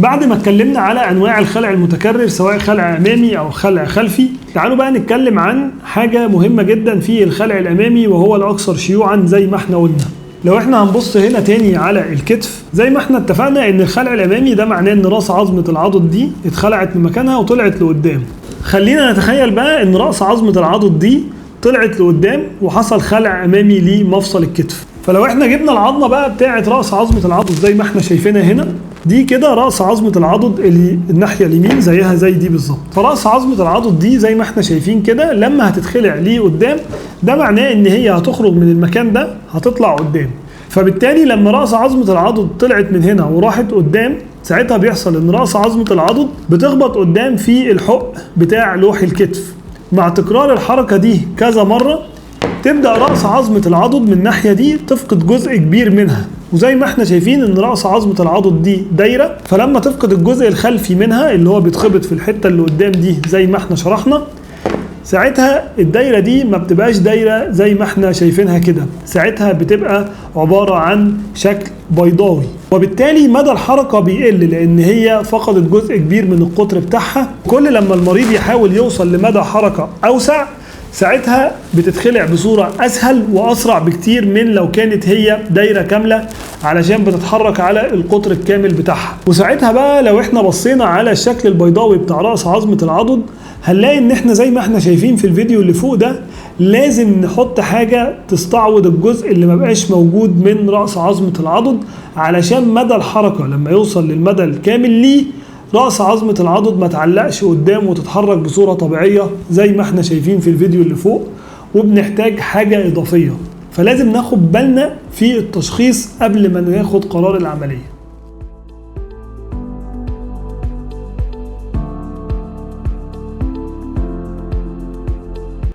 بعد ما اتكلمنا على انواع الخلع المتكرر سواء خلع امامي او خلع خلفي، تعالوا بقى نتكلم عن حاجه مهمه جدا في الخلع الامامي وهو الاكثر شيوعا. زي ما احنا قلنا، لو احنا هنبص هنا تاني على الكتف، زي ما احنا اتفقنا ان الخلع الامامي ده معناه ان راس عظمه العضد دي اتخلعت من مكانها وطلعت لقدام. خلينا نتخيل بقى ان راس عظمه العضد دي طلعت لقدام وحصل خلع امامي لمفصل الكتف. فلو احنا جبنا العظمه بقى بتاعه راس عظمه العضد زي ما احنا شايفينها هنا، دي كده راس عظمه العضد اللي الناحيه اليمين زيها زي دي بالظبط. فراس عظمه العضد دي زي ما احنا شايفين كده لما هتتخلع ليه قدام، ده معناه ان هي هتخرج من المكان ده هتطلع قدام. فبالتالي لما راس عظمه العضد طلعت من هنا وراحت قدام، ساعتها بيحصل ان راس عظمه العضد بتخبط قدام في الحق بتاع لوح الكتف. مع تكرار الحركه دي كذا مره تبدأ رأس عظمة العضد من الناحية دي تفقد جزء كبير منها. وزي ما احنا شايفين ان رأس عظمة العضد دي دايرة، فلما تفقد الجزء الخلفي منها اللي هو بيتخبط في الحتة اللي قدام دي زي ما احنا شرحنا، ساعتها الدايرة دي ما بتبقاش دايرة زي ما احنا شايفينها كده، ساعتها بتبقى عبارة عن شكل بيضاوي، وبالتالي مدى الحركة بيقل لان هي فقدت جزء كبير من القطر بتاعها. كل لما المريض يحاول يوصل لمدى حركة اوسع، ساعتها بتتخلع بصورة أسهل وأسرع بكتير من لو كانت هي دايرة كاملة، علشان بتتحرك على القطر الكامل بتاعها. وساعتها بقى لو احنا بصينا على الشكل البيضاوي بتاع رأس عظمة العضد، هنلاقي ان احنا زي ما احنا شايفين في الفيديو اللي فوق ده، لازم نحط حاجة تستعوض الجزء اللي مبقاش موجود من رأس عظمة العضد، علشان مدى الحركة لما يوصل للمدى الكامل ليه رأس عظمة العضد ما تعلقش قدام وتتحرك بصورة طبيعية زي ما احنا شايفين في الفيديو اللي فوق. وبنحتاج حاجة إضافية، فلازم ناخد بالنا في التشخيص قبل ما ناخد قرار العملية.